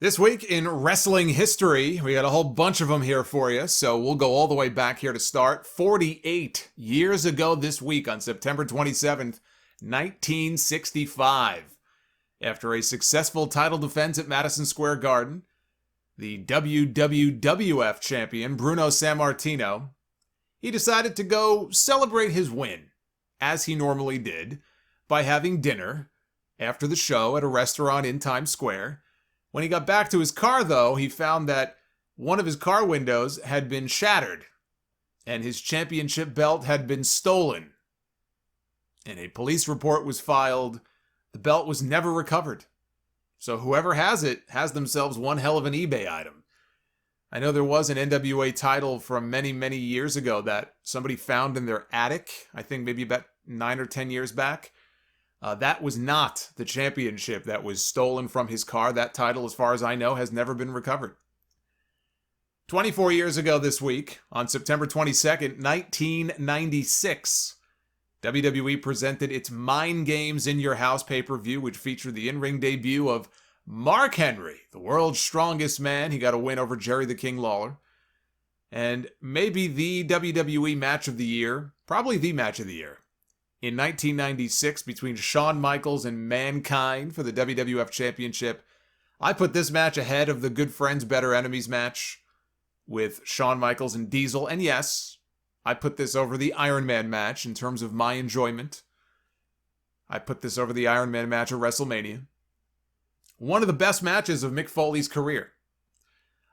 This week in wrestling history, we got a whole bunch of them here for you, so we'll go all the way back here to start. 48 years ago this week on September 27th, 1965. After a successful title defense at Madison Square Garden, the WWWF champion, Bruno Sammartino, he decided to go celebrate his win, as he normally did, by having dinner after the show at a restaurant in Times Square. When he got back to his car, though, he found that one of his car windows had been shattered, and his championship belt had been stolen. And a police report was filed. The belt was never recovered. So whoever has it has themselves one hell of an eBay item. I know there was an NWA title from many, many years ago that somebody found in their attic, I think maybe about 9 or 10 years back. That was not the championship that was stolen from his car. That title, as far as I know, has never been recovered. 24 years ago this week, on September 22nd, 1996, WWE presented its Mind Games in Your House pay-per-view, which featured the in-ring debut of Mark Henry, the world's strongest man. He got a win over Jerry the King Lawler. And maybe the WWE match of the year, probably the match of the year, in 1996 between Shawn Michaels and Mankind for the WWF Championship. I put this match ahead of the Good Friends, Better Enemies match with Shawn Michaels and Diesel. And yes, I put this over the Iron Man match in terms of my enjoyment. I put this over the Iron Man match at WrestleMania. One of the best matches of Mick Foley's career.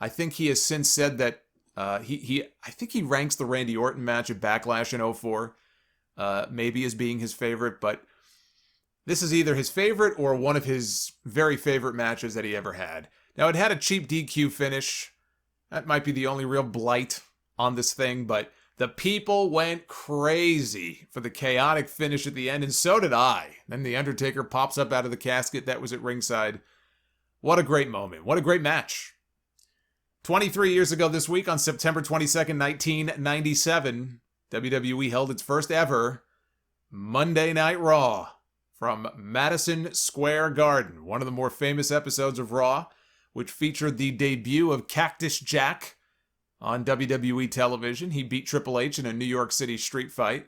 I think he has since said that I think he ranks the Randy Orton match at Backlash in 2004. Maybe as being his favorite, but this is either his favorite or one of his very favorite matches that he ever had. Now, it had a cheap DQ finish. That might be the only real blight on this thing, but the people went crazy for the chaotic finish at the end, and so did I. Then the Undertaker pops up out of the casket that was at ringside. What a great moment. What a great match. 23 years ago this week, on September 22nd, 1997, WWE held its first ever Monday Night Raw from Madison Square Garden, one of the more famous episodes of Raw, which featured the debut of Cactus Jack on WWE television. He beat Triple H in a New York City street fight.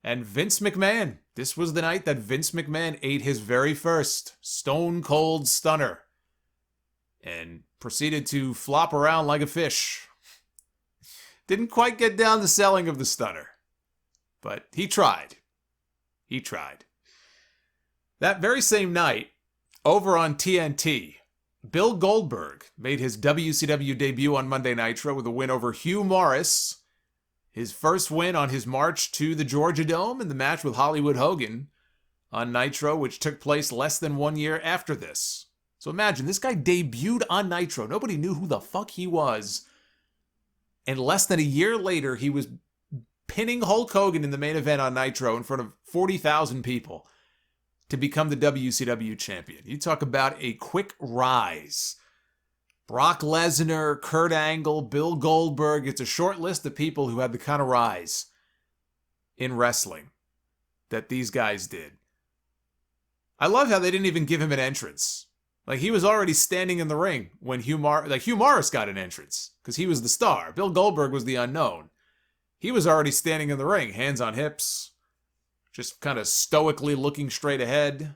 And Vince McMahon. This was the night that Vince McMahon ate his very first Stone Cold Stunner and proceeded to flop around like a fish. Didn't quite get down the selling of the stunner, but he tried. He tried. That very same night, over on TNT, Bill Goldberg made his WCW debut on Monday Nitro with a win over Hugh Morris, his first win on his march to the Georgia Dome in the match with Hollywood Hogan on Nitro, which took place less than 1 year after this. So imagine, this guy debuted on Nitro. Nobody knew who the fuck he was. And less than a year later, he was pinning Hulk Hogan in the main event on Nitro in front of 40,000 people to become the WCW champion. You talk about a quick rise. Brock Lesnar, Kurt Angle, Bill Goldberg. It's a short list of people who had the kind of rise in wrestling that these guys did. I love how they didn't even give him an entrance. Like, he was already standing in the ring when Hugh Morris got an entrance, because he was the star. Bill Goldberg was the unknown. He was already standing in the ring, hands on hips, just kind of stoically looking straight ahead.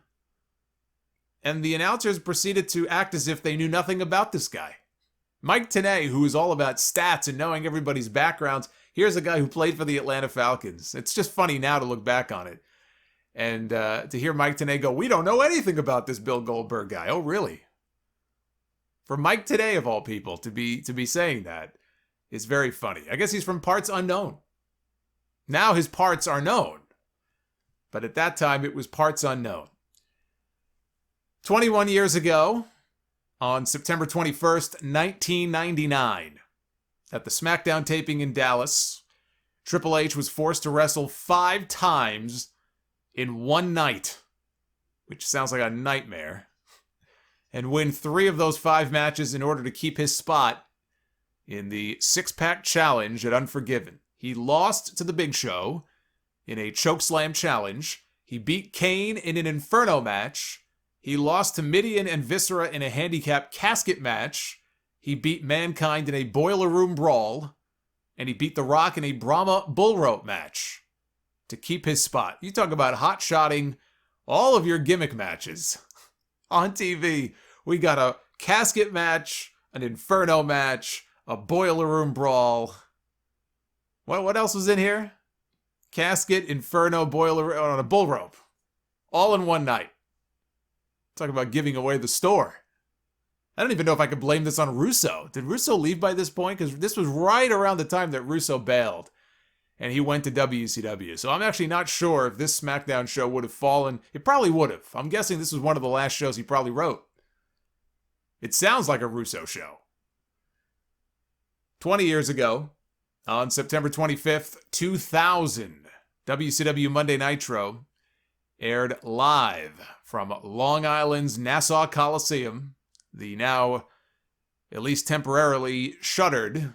And the announcers proceeded to act as if they knew nothing about this guy. Mike Tenay, who is all about stats and knowing everybody's backgrounds, here's a guy who played for the Atlanta Falcons. It's just funny now to look back on it. And to hear Mike Tenay go, we don't know anything about this Bill Goldberg guy. Oh, really? For Mike Tenay, of all people, to be saying that is very funny. I guess he's from parts unknown. Now his parts are known. But at that time, it was parts unknown. 21 years ago, on September 21st, 1999, at the SmackDown taping in Dallas, Triple H was forced to wrestle 5 times in one night, which sounds like a nightmare, and win 3 of those 5 matches in order to keep his spot in the 6-pack challenge at Unforgiven. He lost to the Big Show in a chokeslam challenge. He beat Kane in an Inferno match. He lost to Midian and Viscera in a handicap casket match. He beat Mankind in a Boiler Room Brawl. And he beat The Rock in a Brahma Bull Rope match to keep his spot. You talk about hot-shotting all of your gimmick matches on TV. We got a casket match, an Inferno match, a Boiler Room Brawl. What else was in here? Casket, Inferno, Boiler on a Bull Rope. All in one night. Talk about giving away the store. I don't even know if I could blame this on Russo. Did Russo leave by this point? Because this was right around the time that Russo bailed. And he went to WCW. So I'm actually not sure if this SmackDown show would have fallen. It probably would have. I'm guessing this was one of the last shows he probably wrote. It sounds like a Russo show. 20 years ago, on September 25th, 2000, WCW Monday Nitro aired live from Long Island's Nassau Coliseum, the now, at least temporarily, shuttered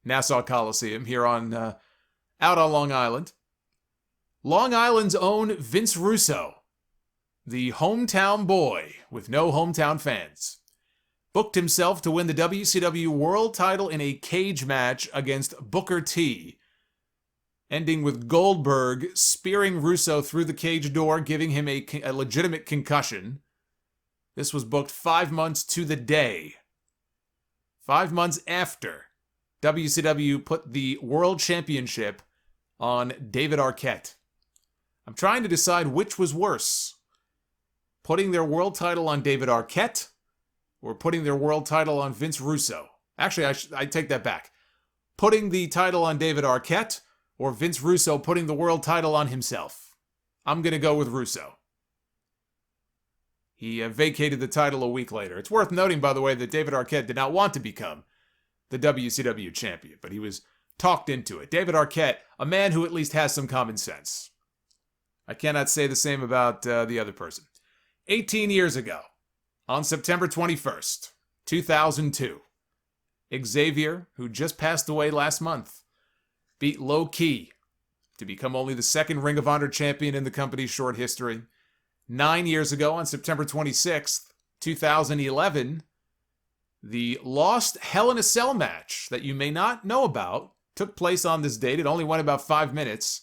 Nassau Coliseum here on out on Long Island. Long Island's own Vince Russo, the hometown boy with no hometown fans, booked himself to win the WCW World title in a cage match against Booker T, ending with Goldberg spearing Russo through the cage door, giving him a legitimate concussion. This was booked 5 months to the day. 5 months after WCW put the World Championship on David Arquette. I'm trying to decide which was worse. Putting their world title on David Arquette or putting their world title on Vince Russo. Actually, I take that back. Putting the title on David Arquette or Vince Russo putting the world title on himself. I'm going to go with Russo. He vacated the title a week later. It's worth noting, by the way, that David Arquette did not want to become the WCW champion, but he was talked into it. David Arquette, a man who at least has some common sense. I cannot say the same about the other person. 18 years ago, on September 21st, 2002, Xavier, who just passed away last month, beat Low Ki to become only the second Ring of Honor champion in the company's short history. 9 years ago, on September 26th, 2011, the lost Hell in a Cell match that you may not know about took place on this date. It only went about 5 minutes.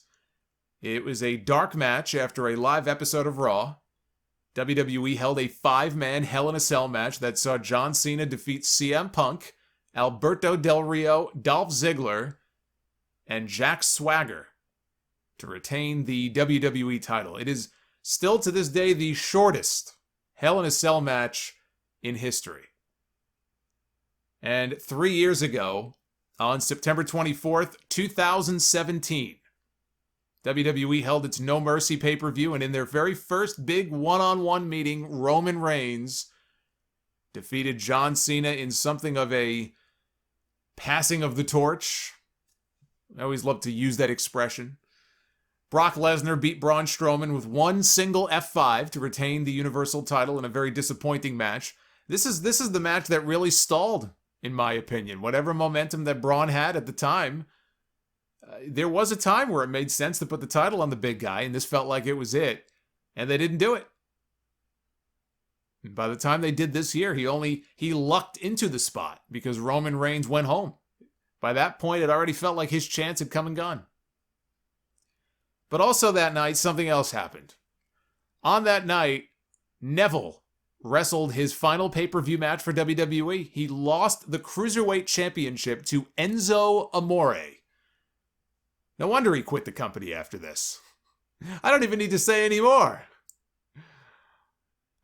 It was a dark match after a live episode of Raw. WWE held a 5-man Hell in a Cell match that saw John Cena defeat CM Punk, Alberto Del Rio, Dolph Ziggler, and Jack Swagger to retain the WWE title. It is still to this day the shortest Hell in a Cell match in history. And 3 years ago, on September 24th, 2017, WWE held its No Mercy pay-per-view, and in their very first big one-on-one meeting, Roman Reigns defeated John Cena in something of a passing of the torch. I always love to use that expression. Brock Lesnar beat Braun Strowman with one single F5 to retain the Universal title in a very disappointing match. This is the match that really stalled, in my opinion. Whatever momentum that Braun had at the time, there was a time where it made sense to put the title on the big guy, and this felt like it was it, and they didn't do it. And by the time they did this year, he lucked into the spot because Roman Reigns went home. By that point, it already felt like his chance had come and gone. But also that night, something else happened. On that night, Neville wrestled his final pay-per-view match for WWE. He lost the Cruiserweight Championship to Enzo Amore. No wonder he quit the company after this. I don't even need to say any more.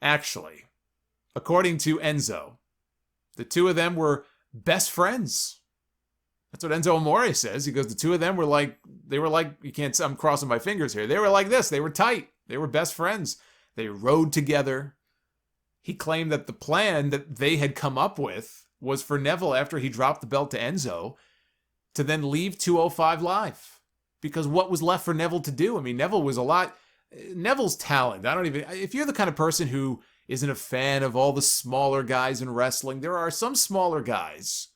Actually, according to Enzo, the two of them were best friends. That's what Enzo Amore says. He goes, the two of them were like, you can't, I'm crossing my fingers here. They were like this. They were tight. They were best friends. They rode together. He claimed that the plan that they had come up with was for Neville, after he dropped the belt to Enzo, to then leave 205 Live. Because what was left for Neville to do? I mean, Neville's talent. If you're the kind of person who isn't a fan of all the smaller guys in wrestling, there are some smaller guys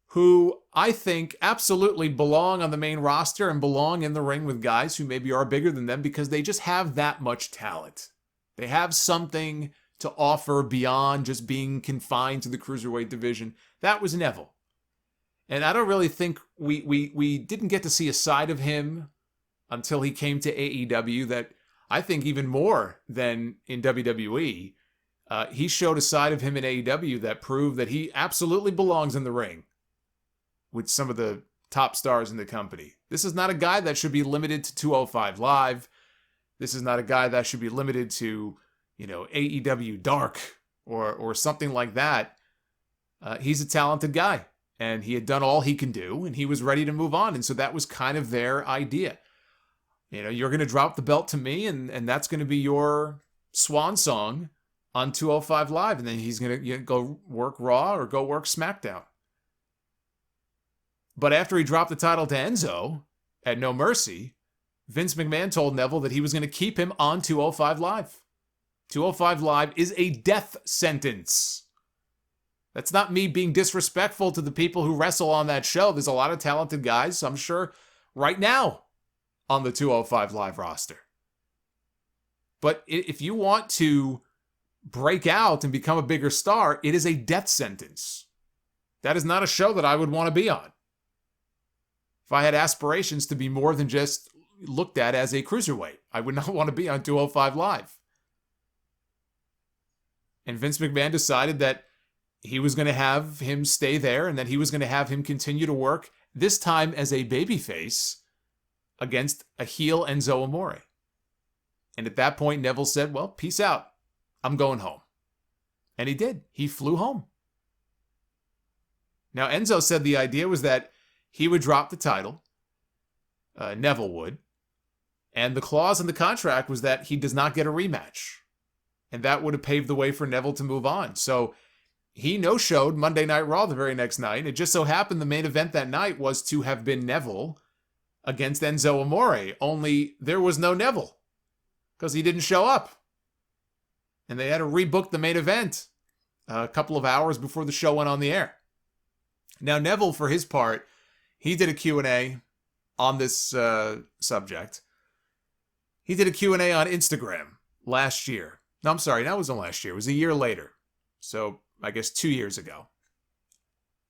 who I think absolutely belong on the main roster and belong in the ring with guys who maybe are bigger than them because they just have that much talent. They have something to offer beyond just being confined to the Cruiserweight division. That was Neville. And I don't really think we didn't get to see a side of him until he came to AEW that I think even more than in WWE. He showed a side of him in AEW that proved that he absolutely belongs in the ring with some of the top stars in the company. This is not a guy that should be limited to 205 Live. This is not a guy that should be limited to, AEW Dark or something like that. He's a talented guy, and he had done all he can do, and he was ready to move on. And so that was kind of their idea. You're going to drop the belt to me, and that's going to be your swan song on 205 Live. And then he's going to go work Raw or go work SmackDown. But after he dropped the title to Enzo at No Mercy, Vince McMahon told Neville that he was going to keep him on 205 Live. 205 Live is a death sentence. That's not me being disrespectful to the people who wrestle on that show. There's a lot of talented guys, I'm sure, right now on the 205 Live roster. But if you want to break out and become a bigger star, it is a death sentence. That is not a show that I would want to be on. If I had aspirations to be more than just looked at as a cruiserweight, I would not want to be on 205 Live. And Vince McMahon decided that he was going to have him stay there and that he was going to have him continue to work, this time as a babyface, against a heel Enzo Amore. And at that point, Neville said, well, peace out. I'm going home. And he did. He flew home. Now, Enzo said the idea was that he would drop the title, Neville would, and the clause in the contract was that he does not get a rematch. And that would have paved the way for Neville to move on. So he no-showed Monday Night Raw the very next night. It just so happened the main event that night was to have been Neville against Enzo Amore, only there was no Neville because he didn't show up. And they had to rebook the main event a couple of hours before the show went on the air. Now, Neville, for his part, he did a Q&A on this subject. He did a Q&A on Instagram last year. No, I'm sorry, that wasn't last year. It was a year later. So, I guess 2 years ago.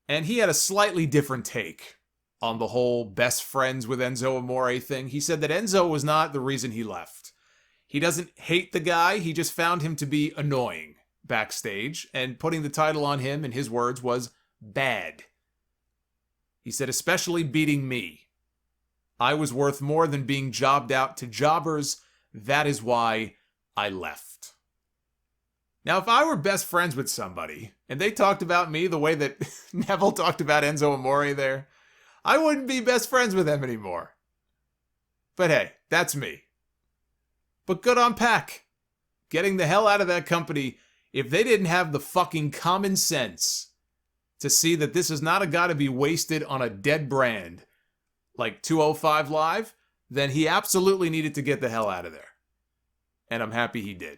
And he had a slightly different take on the whole best friends with Enzo Amore thing. He said that Enzo was not the reason he left. He doesn't hate the guy. He just found him to be annoying backstage. And putting the title on him, in his words, was bad. He said, especially beating me. I was worth more than being jobbed out to jobbers. That is why I left. Now, if I were best friends with somebody, and they talked about me the way that Neville talked about Enzo Amore there, I wouldn't be best friends with them anymore. But hey, that's me. But good on Pac. Getting the hell out of that company, if they didn't have the fucking common sense to see that this is not a guy to be wasted on a dead brand like 205 Live, then he absolutely needed to get the hell out of there. And I'm happy he did.